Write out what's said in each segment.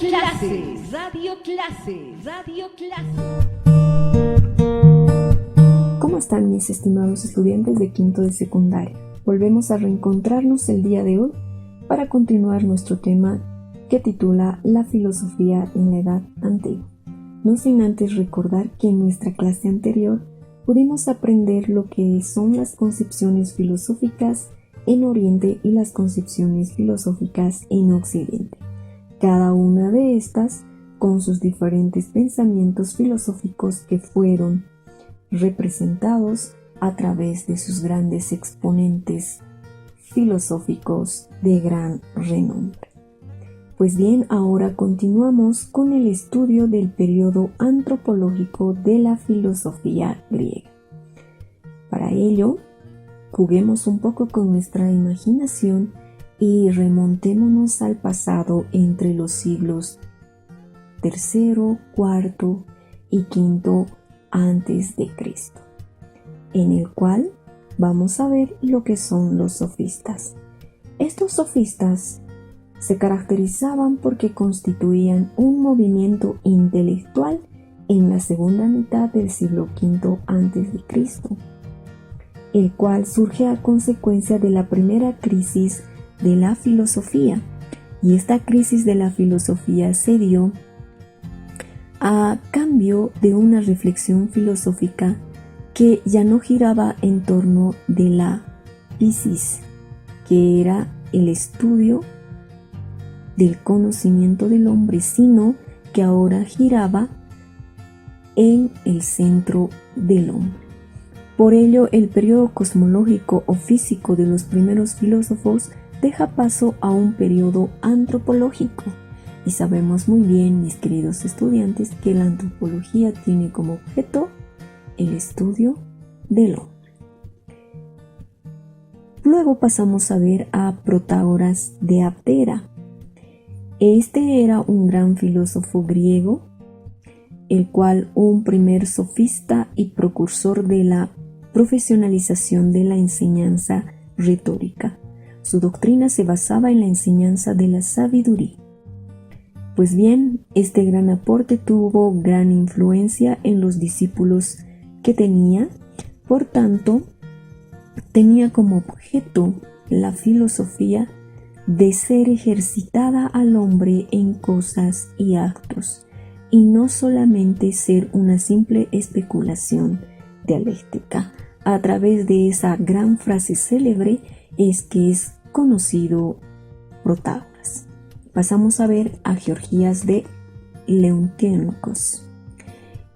Clases, Radio Clases, Radio Clases. ¿Cómo están mis estimados estudiantes de quinto de secundaria? Volvemos a reencontrarnos el día de hoy para continuar nuestro tema que titula La filosofía en la Edad Antigua. No sin antes recordar que en nuestra clase anterior pudimos aprender lo que son las concepciones filosóficas en Oriente y las concepciones filosóficas en Occidente. Cada una de estas con sus diferentes pensamientos filosóficos que fueron representados a través de sus grandes exponentes filosóficos de gran renombre. Pues bien, ahora continuamos con el estudio del periodo antropológico de la filosofía griega. Para ello, juguemos un poco con nuestra imaginación y remontémonos al pasado entre los siglos III, IV y V antes de Cristo, en el cual vamos a ver lo que son los sofistas. Estos sofistas se caracterizaban porque constituían un movimiento intelectual en la segunda mitad del siglo V antes de Cristo, el cual surge a consecuencia de la primera crisis de la filosofía, y esta crisis de la filosofía se dio a cambio de una reflexión filosófica que ya no giraba en torno de la physis, que era el estudio del conocimiento del hombre, sino que ahora giraba en el centro del hombre. Por ello, el periodo cosmológico o físico de los primeros filósofos deja paso a un periodo antropológico. Y sabemos muy bien, mis queridos estudiantes, que la antropología tiene como objeto el estudio del hombre. Luego pasamos a ver a Protágoras de Abdera. Este era un gran filósofo griego, el cual un primer sofista y precursor de la profesionalización de la enseñanza retórica. Su doctrina se basaba en la enseñanza de la sabiduría. Pues bien, este gran aporte tuvo gran influencia en los discípulos que tenía, por tanto, tenía como objeto la filosofía de ser ejercitada al hombre en cosas y actos, y no solamente ser una simple especulación dialéctica. A través de esa gran frase célebre es que es conocido Protágoras. Pasamos a ver a Georgías de Leontíoncos.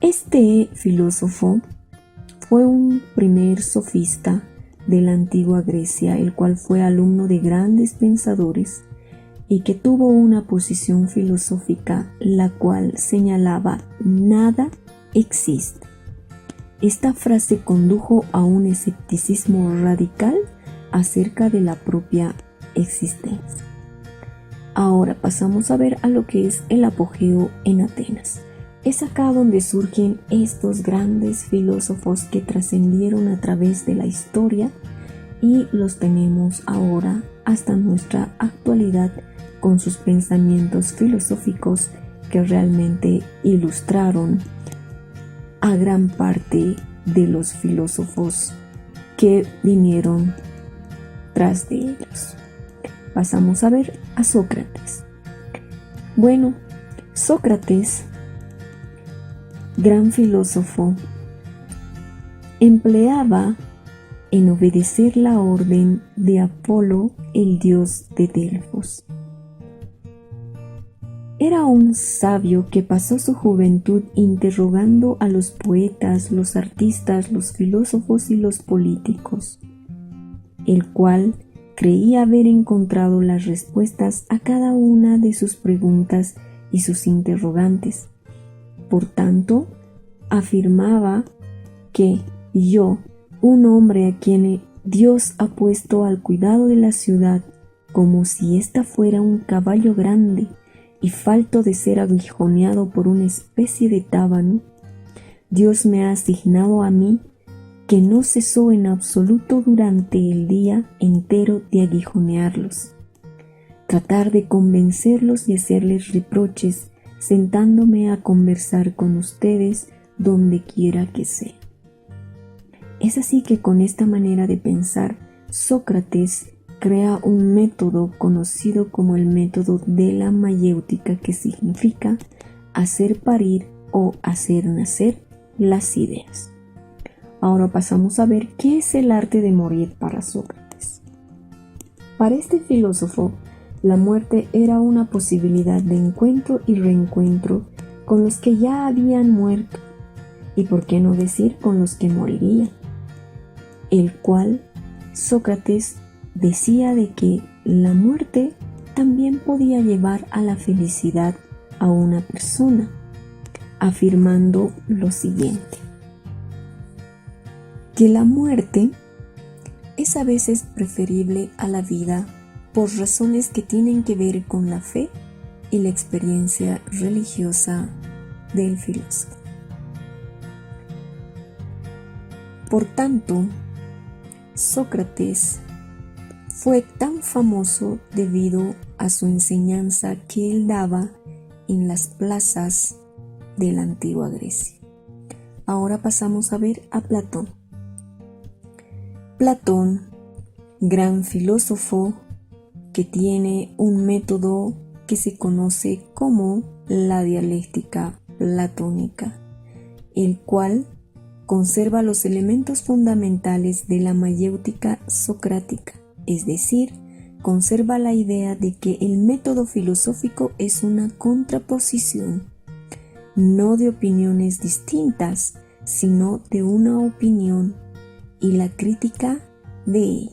Este filósofo fue un primer sofista de la antigua Grecia, el cual fue alumno de grandes pensadores y que tuvo una posición filosófica la cual señalaba nada existe. Esta frase condujo a un escepticismo radical acerca de la propia existencia. Ahora pasamos a ver a lo que es el apogeo en Atenas. Es acá donde surgen estos grandes filósofos que trascendieron a través de la historia y los tenemos ahora hasta nuestra actualidad con sus pensamientos filosóficos que realmente ilustraron a gran parte de los filósofos que vinieron tras de ellos. Pasamos a ver a Sócrates. Bueno, Sócrates, gran filósofo, empleaba en obedecer la orden de Apolo, el dios de Delfos. Era un sabio que pasó su juventud interrogando a los poetas, los artistas, los filósofos y los políticos, el cual creía haber encontrado las respuestas a cada una de sus preguntas y sus interrogantes. Por tanto, afirmaba que yo, un hombre a quien Dios ha puesto al cuidado de la ciudad, como si ésta fuera un caballo grande y falto de ser aguijoneado por una especie de tábano, Dios me ha asignado a mí que no cesó en absoluto durante el día entero de aguijonearlos. tratar de convencerlos y hacerles reproches, sentándome a conversar con ustedes donde quiera que sea. Es así que con esta manera de pensar, Sócrates crea un método conocido como el método de la mayéutica, que significa hacer parir o hacer nacer las ideas. Ahora pasamos a ver qué es el arte de morir para Sócrates. Para este filósofo, la muerte era una posibilidad de encuentro y reencuentro con los que ya habían muerto, y por qué no decir con los que morirían, el cual Sócrates decía de que la muerte también podía llevar a la felicidad a una persona, afirmando lo siguiente: que la muerte es a veces preferible a la vida por razones que tienen que ver con la fe y la experiencia religiosa del filósofo. Por tanto, Sócrates fue tan famoso debido a su enseñanza que él daba en las plazas de la antigua Grecia. Ahora pasamos a ver a Platón. Platón, gran filósofo que tiene un método que se conoce como la dialéctica platónica, el cual conserva los elementos fundamentales de la mayéutica socrática, es decir, conserva la idea de que el método filosófico es una contraposición, no de opiniones distintas, sino de una opinión y la crítica de ella.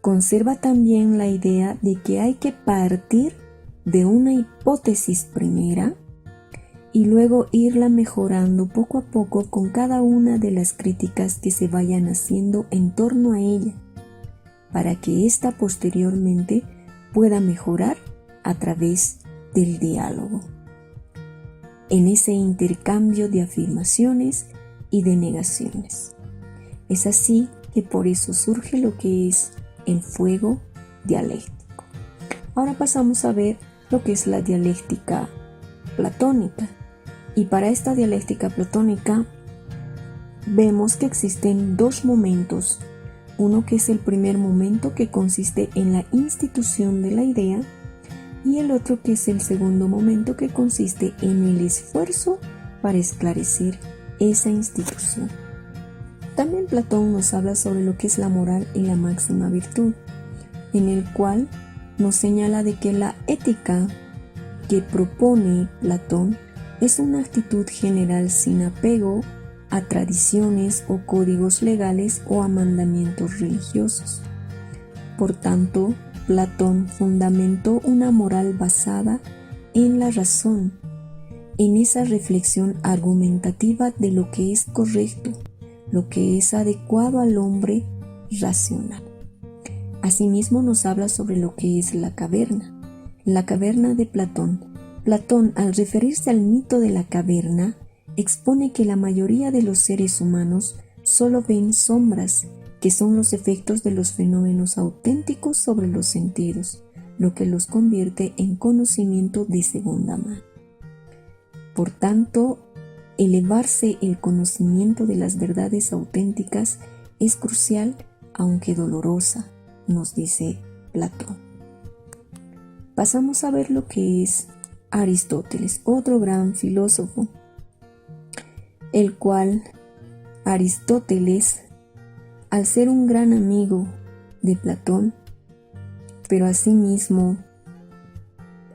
Conserva también la idea de que hay que partir de una hipótesis primera y luego irla mejorando poco a poco con cada una de las críticas que se vayan haciendo en torno a ella, para que ésta posteriormente pueda mejorar a través del diálogo, en ese intercambio de afirmaciones y de negaciones. Es así que por eso surge lo que es el fuego dialéctico. Ahora pasamos a ver lo que es la dialéctica platónica. Y para esta dialéctica platónica vemos que existen dos momentos. Uno que es el primer momento, que consiste en la institución de la idea, y el otro que es el segundo momento, que consiste en el esfuerzo para esclarecer esa institución. También Platón nos habla sobre lo que es la moral y la máxima virtud, en el cual nos señala de que la ética que propone Platón es una actitud general sin apego a tradiciones o códigos legales o a mandamientos religiosos. Por tanto, Platón fundamentó una moral basada en la razón, en esa reflexión argumentativa de lo que es correcto, lo que es adecuado al hombre racional. Asimismo nos habla sobre lo que es la caverna de Platón. Platón, al referirse al mito de la caverna, expone que la mayoría de los seres humanos solo ven sombras, que son los efectos de los fenómenos auténticos sobre los sentidos, lo que los convierte en conocimiento de segunda mano. Por tanto, elevarse el conocimiento de las verdades auténticas es crucial, aunque dolorosa, nos dice Platón. Pasamos a ver lo que es Aristóteles, otro gran filósofo, el cual Aristóteles, al ser un gran amigo de Platón, pero asimismo,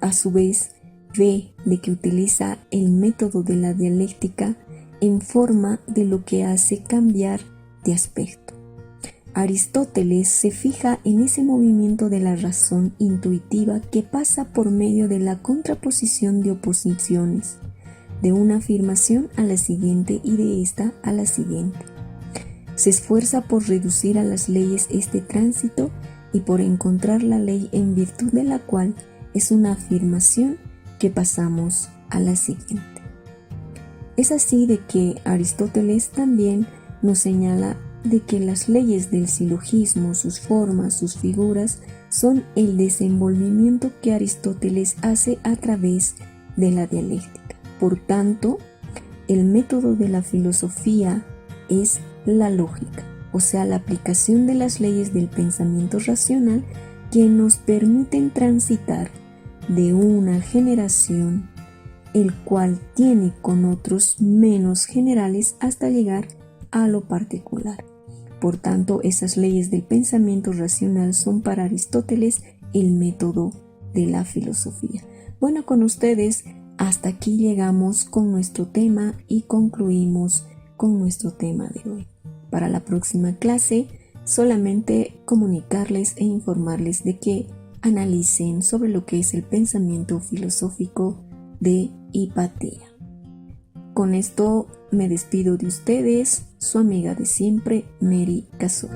a su vez, ve de que utiliza el método de la dialéctica en forma de lo que hace cambiar de aspecto. Aristóteles se fija en ese movimiento de la razón intuitiva que pasa por medio de la contraposición de oposiciones, de una afirmación a la siguiente y de esta a la siguiente. Se esfuerza por reducir a las leyes este tránsito y por encontrar la ley en virtud de la cual es una afirmación que pasamos a la siguiente. Es así de que Aristóteles también nos señala de que las leyes del silogismo, sus formas, sus figuras, son el desenvolvimiento que Aristóteles hace a través de la dialéctica. Por tanto, el método de la filosofía es la lógica, o sea, la aplicación de las leyes del pensamiento racional que nos permiten transitar de una generación, el cual tiene con otros menos generales hasta llegar a lo particular. Por tanto, esas leyes del pensamiento racional son para Aristóteles el método de la filosofía. Bueno, con ustedes hasta aquí llegamos con nuestro tema y concluimos con nuestro tema de hoy. Para la próxima clase, solamente comunicarles e informarles de que analicen sobre lo que es el pensamiento filosófico de Hipatia. Con esto me despido de ustedes, su amiga de siempre, Mary Cazó.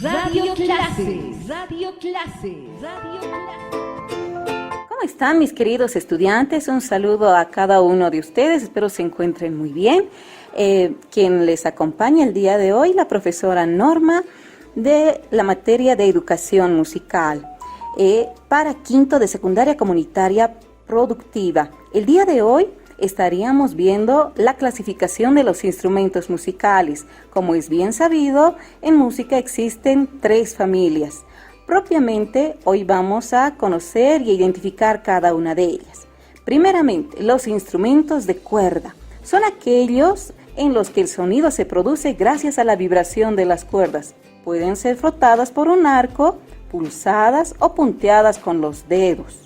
Radio Clases, Radio Clases, Radio Clases. ¿Cómo están mis queridos estudiantes? Un saludo a cada uno de ustedes, espero se encuentren muy bien. Quien les acompaña el día de hoy, la profesora Norma, de la materia de educación musical para quinto de secundaria comunitaria productiva. El día de hoy estaríamos viendo la clasificación de los instrumentos musicales. Como es bien sabido, en música existen 3 familias. Propiamente, hoy vamos a conocer y identificar cada una de ellas. Primeramente, los instrumentos de cuerda. Son aquellos en los que el sonido se produce gracias a la vibración de las cuerdas. Pueden ser frotadas por un arco, pulsadas o punteadas con los dedos.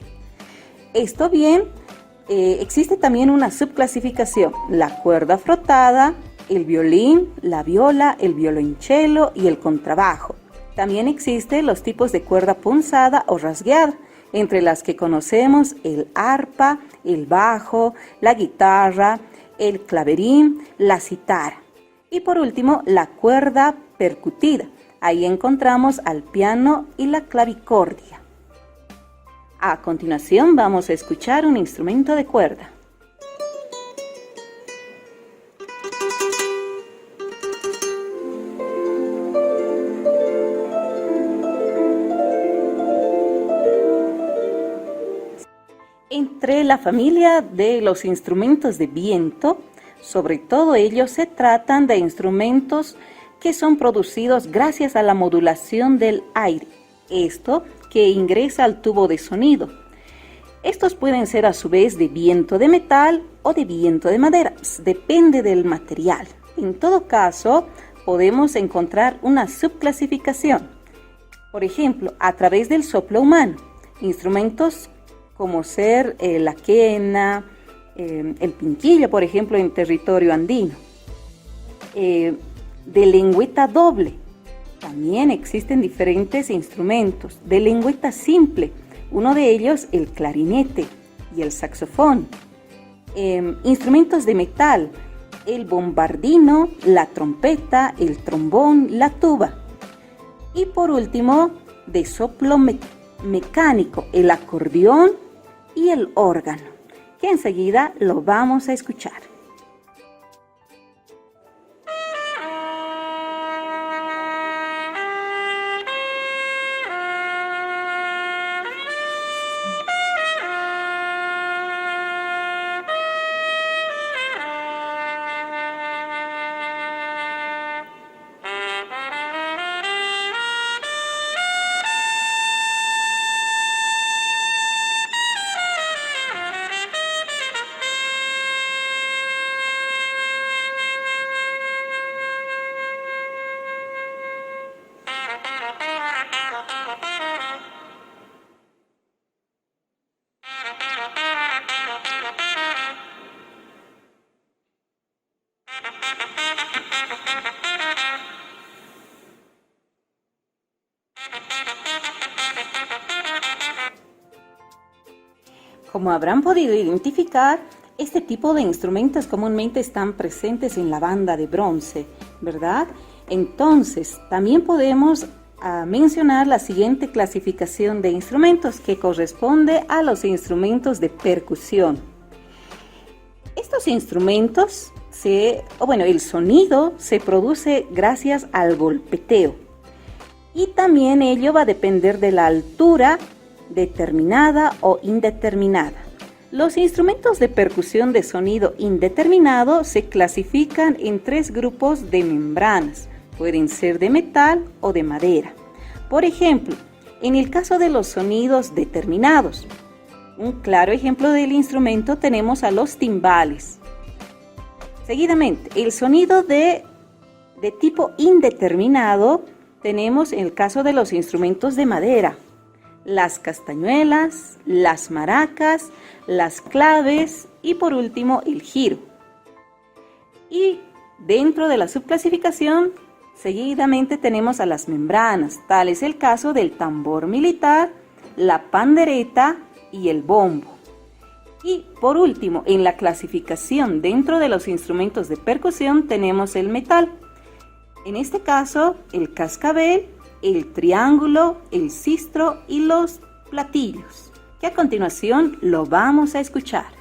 Esto bien, existe también una subclasificación: la cuerda frotada, el violín, la viola, el violonchelo y el contrabajo. También existen los tipos de cuerda punzada o rasgueada, entre las que conocemos el arpa, el bajo, la guitarra, el claverín, la cítara. Y por último, la cuerda percutida. Ahí encontramos al piano y la clavicordia. A continuación vamos a escuchar un instrumento de cuerda. Entre la familia de los instrumentos de viento, sobre todo ellos se tratan de instrumentos que son producidos gracias a la modulación del aire, esto que ingresa al tubo de sonido. Estos pueden ser a su vez de viento de metal o de viento de madera, depende del material. En todo caso, podemos encontrar una subclasificación. Por ejemplo, a través del soplo humano, instrumentos como ser la quena, el pinquillo, por ejemplo, en territorio andino. De lengüeta doble, también existen diferentes instrumentos. De lengüeta simple, uno de ellos el clarinete y el saxofón. Instrumentos de metal, el bombardino, la trompeta, el trombón, la tuba. Y por último, de soplo mecánico, el acordeón y el órgano, que enseguida lo vamos a escuchar. Como habrán podido identificar, este tipo de instrumentos comúnmente están presentes en la banda de bronce, ¿verdad? Entonces, también podemos mencionar la siguiente clasificación de instrumentos que corresponde a los instrumentos de percusión. Estos instrumentos, el sonido se produce gracias al golpeteo y también ello va a depender de la altura determinada o indeterminada. Los instrumentos de percusión de sonido indeterminado se clasifican en 3 grupos de membranas. Pueden ser de metal o de madera. Por ejemplo, en el caso de los sonidos determinados, un claro ejemplo del instrumento tenemos a los timbales. Seguidamente, el sonido de tipo indeterminado tenemos en el caso de los instrumentos de madera, las castañuelas, las maracas, las claves y por último el jiro. Y dentro de la subclasificación, seguidamente tenemos a las membranas, tal es el caso del tambor militar, la pandereta y el bombo. Y por último, en la clasificación dentro de los instrumentos de percusión tenemos el metal. En este caso, el cascabel, el triángulo, el sistro y los platillos, que a continuación lo vamos a escuchar.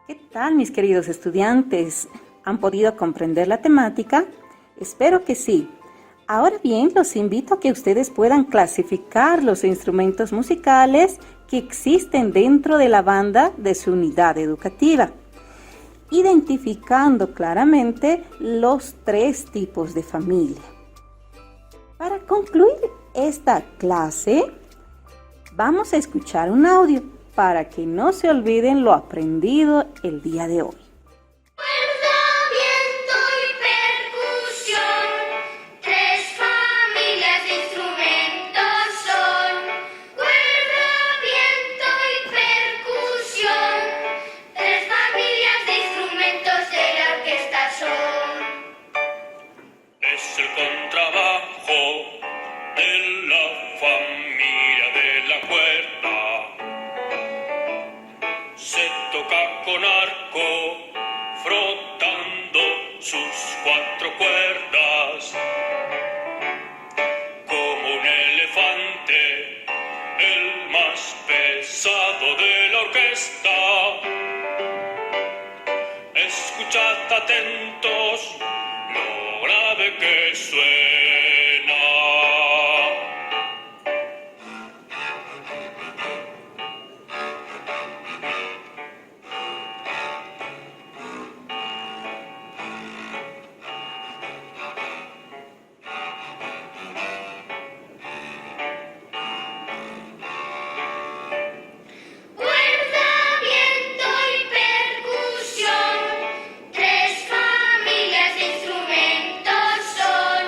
¿Qué tal, mis queridos estudiantes? ¿Han podido comprender la temática? Espero que sí. Ahora bien, los invito a que ustedes puedan clasificar los instrumentos musicales que existen dentro de la banda de su unidad educativa, identificando claramente los 3 tipos de familia. Para concluir esta clase, vamos a escuchar un audio para que no se olviden lo aprendido el día de hoy. Cuerda, viento y percusión, 3 familias de instrumentos son. Cuerda, viento y percusión, 3 familias de instrumentos de la orquesta son. Es el contrabajo de la familia de la cuerda. Se toca con arco, frotando sus 4 cuerdas. Como un elefante, el más pesado de la orquesta. Escuchad atentos lo grave que suena. Cuerda, viento y percusión, 3 familias de instrumentos son.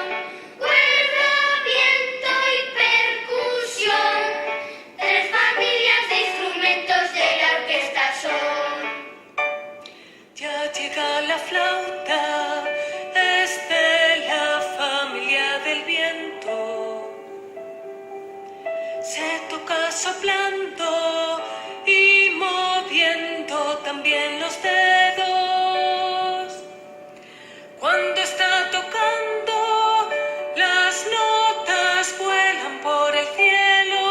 Cuerda, viento y percusión, 3 familias de instrumentos de la orquesta son. Ya llega la flauta, es de la familia del viento. Se toca soplando y moviendo también los dedos. Cuando está tocando, las notas vuelan por el cielo.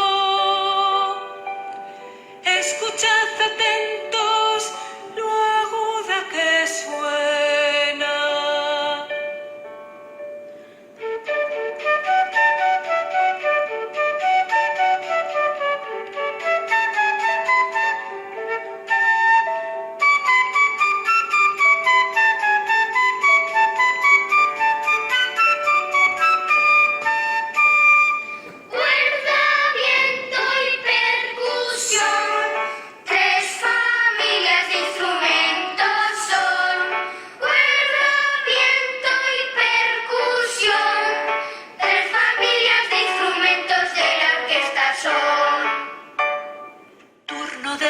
Escuchad atentos lo aguda que suena.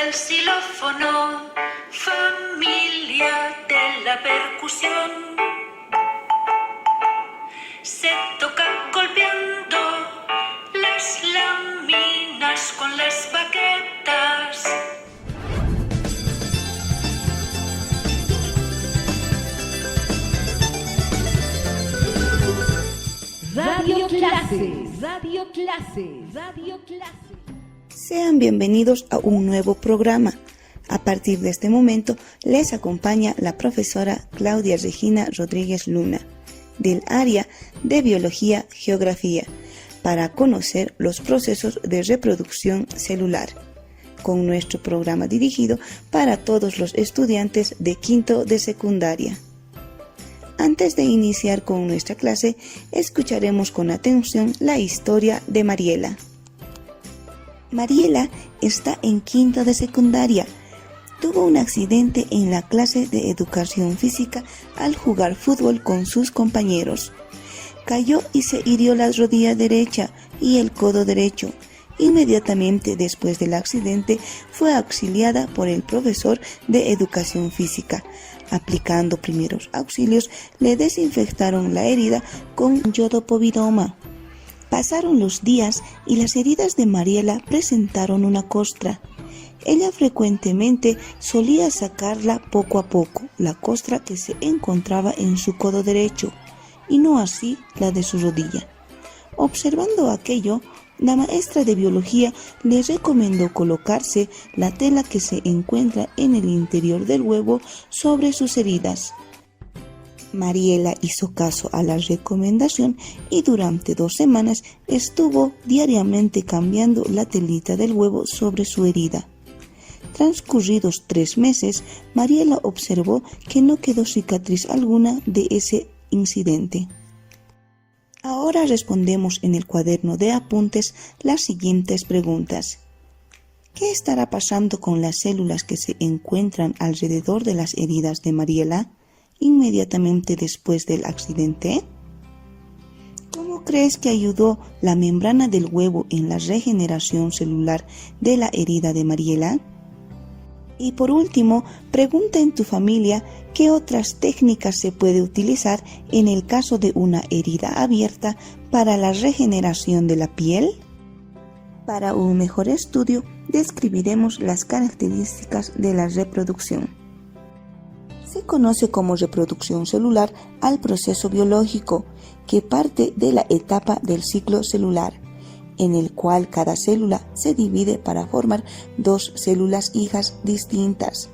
el xilófono, familia de la percusión. Se toca golpeando las láminas con las baquetas. Radio Clases, Radio Clases, Radio Clases. Sean bienvenidos a un nuevo programa. A partir de este momento les acompaña la profesora Claudia Regina Rodríguez Luna, del área de Biología Geografía, para conocer los procesos de reproducción celular, con nuestro programa dirigido para todos los estudiantes de quinto de secundaria. Antes de iniciar con nuestra clase, escucharemos con atención la historia de Mariela. Mariela está en quinto de secundaria. Tuvo un accidente en la clase de educación física al jugar fútbol con sus compañeros. Cayó y se hirió la rodilla derecha y el codo derecho. Inmediatamente después del accidente fue auxiliada por el profesor de educación física. Aplicando primeros auxilios, le desinfectaron la herida con yodopovidoma. Pasaron los días y las heridas de Mariela presentaron una costra. Ella frecuentemente solía sacarla poco a poco, la costra que se encontraba en su codo derecho, y no así la de su rodilla. Observando aquello, la maestra de biología le recomendó colocarse la tela que se encuentra en el interior del huevo sobre sus heridas. Mariela hizo caso a la recomendación y durante 2 semanas estuvo diariamente cambiando la telita del huevo sobre su herida. Transcurridos 3 meses, Mariela observó que no quedó cicatriz alguna de ese incidente. Ahora respondemos en el cuaderno de apuntes las siguientes preguntas. ¿Qué estará pasando con las células que se encuentran alrededor de las heridas de Mariela inmediatamente después del accidente? ¿Cómo crees que ayudó la membrana del huevo en la regeneración celular de la herida de Mariela? Y por último, pregunta en tu familia qué otras técnicas se puede utilizar en el caso de una herida abierta para la regeneración de la piel. Para un mejor estudio, describiremos las características de la reproducción. Se conoce como reproducción celular al proceso biológico que parte de la etapa del ciclo celular, en el cual cada célula se divide para formar 2 células hijas distintas.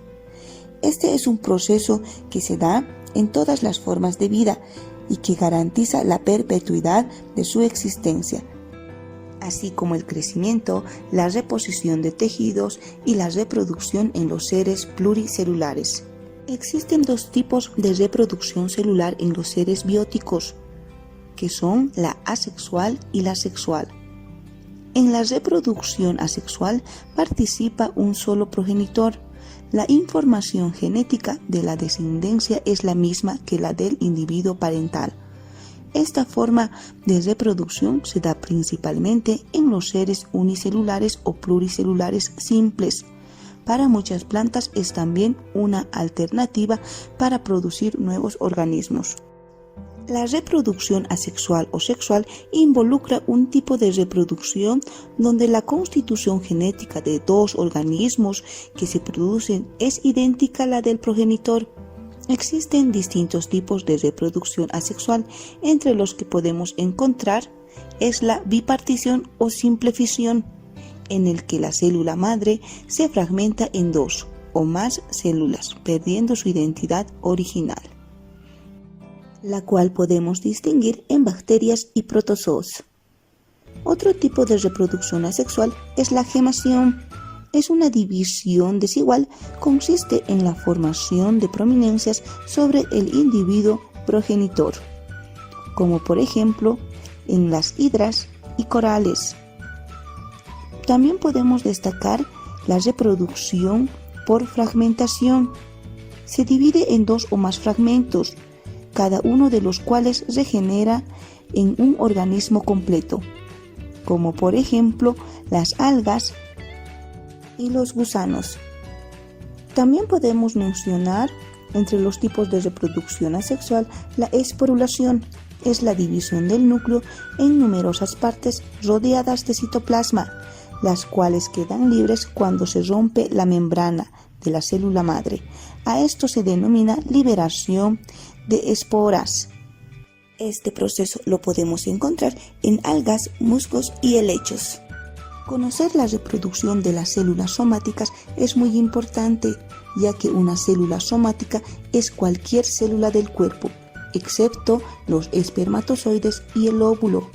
Este es un proceso que se da en todas las formas de vida y que garantiza la perpetuidad de su existencia, así como el crecimiento, la reposición de tejidos y la reproducción en los seres pluricelulares. Existen 2 tipos de reproducción celular en los seres bióticos, que son la asexual y la sexual. En la reproducción asexual participa un solo progenitor. La información genética de la descendencia es la misma que la del individuo parental. Esta forma de reproducción se da principalmente en los seres unicelulares o pluricelulares simples. Para muchas plantas es también una alternativa para producir nuevos organismos. La reproducción asexual o sexual involucra un tipo de reproducción donde la constitución genética de 2 organismos que se producen es idéntica a la del progenitor. Existen distintos tipos de reproducción asexual, entre los que podemos encontrar es la bipartición o simple fisión, en el que la célula madre se fragmenta en 2 o más células, perdiendo su identidad original, la cual podemos distinguir en bacterias y protozoos. Otro tipo de reproducción asexual es la gemación. Es una división desigual, consiste en la formación de prominencias sobre el individuo progenitor, como por ejemplo en las hidras y corales. También podemos destacar la reproducción por fragmentación. Se divide en 2 o más fragmentos, cada uno de los cuales regenera en un organismo completo, como por ejemplo las algas y los gusanos. También podemos mencionar entre los tipos de reproducción asexual la esporulación. Es la división del núcleo en numerosas partes rodeadas de citoplasma, las cuales quedan libres cuando se rompe la membrana de la célula madre. A esto se denomina liberación de esporas. Este proceso lo podemos encontrar en algas, musgos y helechos. Conocer la reproducción de las células somáticas es muy importante, ya que una célula somática es cualquier célula del cuerpo, excepto los espermatozoides y el óvulo.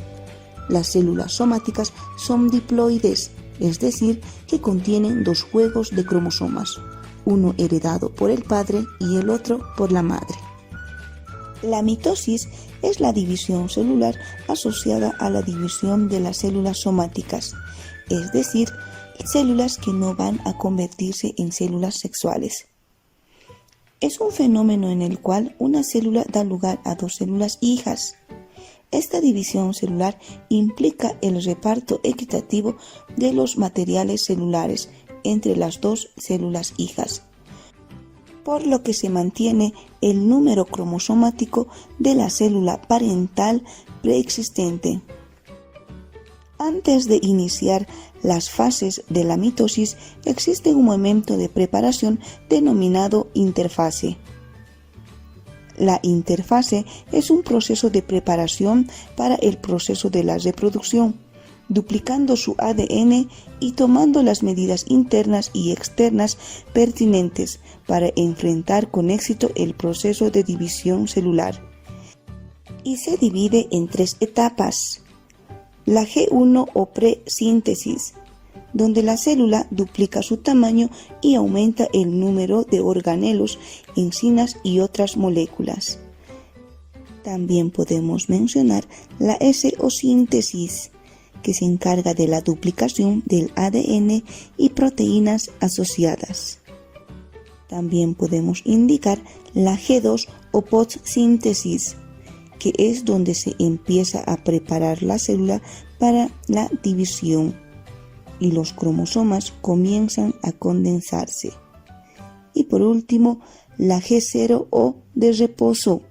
Las células somáticas son diploides, es decir, que contienen 2 juegos de cromosomas, uno heredado por el padre y el otro por la madre. La mitosis es la división celular asociada a la división de las células somáticas, es decir, células que no van a convertirse en células sexuales. Es un fenómeno en el cual una célula da lugar a 2 células hijas. Esta división celular implica el reparto equitativo de los materiales celulares entre las 2 células hijas, por lo que se mantiene el número cromosomático de la célula parental preexistente. Antes de iniciar las fases de la mitosis, existe un momento de preparación denominado interfase. La interfase es un proceso de preparación para el proceso de la reproducción, duplicando su ADN y tomando las medidas internas y externas pertinentes para enfrentar con éxito el proceso de división celular. Y se divide en 3 etapas. La G1 o presíntesis, donde la célula duplica su tamaño y aumenta el número de organelos, enzimas y otras moléculas. También podemos mencionar la S-o-síntesis, que se encarga de la duplicación del ADN y proteínas asociadas. También podemos indicar la G2 o postsíntesis, que es donde se empieza a preparar la célula para la división y los cromosomas comienzan a condensarse. Y por último, la G0 o de reposo,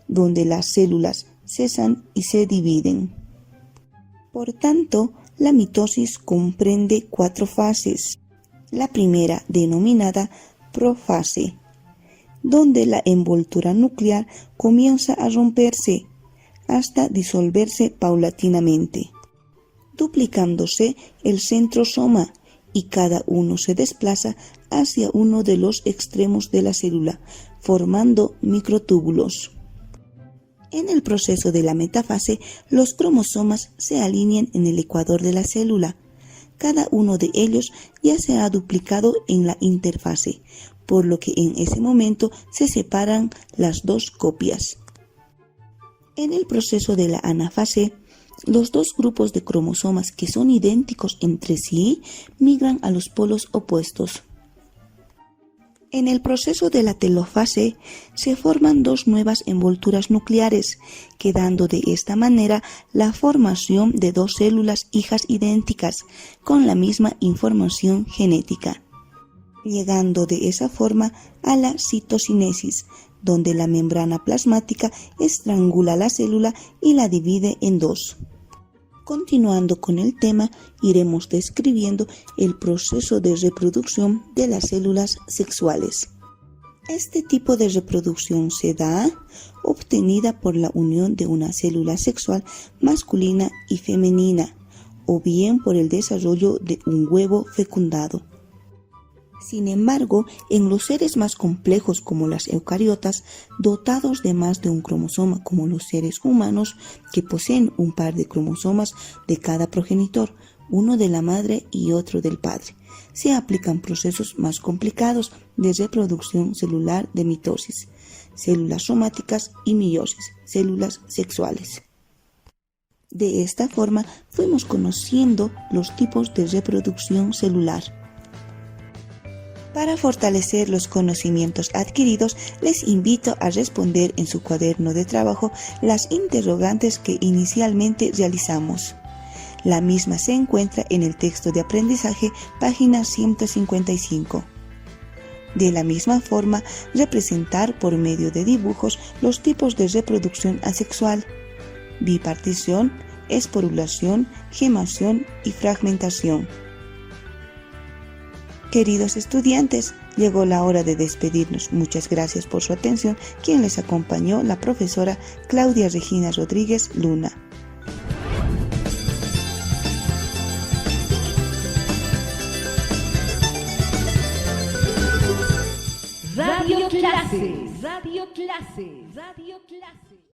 donde las células cesan y se dividen. Por tanto, la mitosis comprende 4 fases. La primera, denominada profase, donde la envoltura nuclear comienza a romperse hasta disolverse paulatinamente, duplicándose el centrosoma y cada uno se desplaza hacia uno de los extremos de la célula, formando microtúbulos. En el proceso de la metafase, los cromosomas se alinean en el ecuador de la célula. Cada uno de ellos ya se ha duplicado en la interfase, por lo que en ese momento se separan las 2 copias. En el proceso de la anafase, los 2 grupos de cromosomas que son idénticos entre sí migran a los polos opuestos. En el proceso de la telofase se forman 2 nuevas envolturas nucleares, quedando de esta manera la formación de 2 células hijas idénticas con la misma información genética, llegando de esa forma a la citocinesis, donde la membrana plasmática estrangula la célula y la divide en 2. Continuando con el tema, iremos describiendo el proceso de reproducción de las células sexuales. Este tipo de reproducción se da obtenida por la unión de una célula sexual masculina y femenina, o bien por el desarrollo de un huevo fecundado. Sin embargo, en los seres más complejos como las eucariotas, dotados de más de un cromosoma como los seres humanos, que poseen un par de cromosomas de cada progenitor, uno de la madre y otro del padre, se aplican procesos más complicados de reproducción celular de mitosis, células somáticas y meiosis, células sexuales. De esta forma, fuimos conociendo los tipos de reproducción celular. Para fortalecer los conocimientos adquiridos, les invito a responder en su cuaderno de trabajo las interrogantes que inicialmente realizamos. La misma se encuentra en el texto de aprendizaje, página 155. De la misma forma, representar por medio de dibujos los tipos de reproducción asexual: bipartición, esporulación, gemación y fragmentación. Queridos estudiantes, llegó la hora de despedirnos. Muchas gracias por su atención. Quien les acompañó, la profesora Claudia Regina Rodríguez Luna. Radio Clases, Radio Clases, Radio Clases.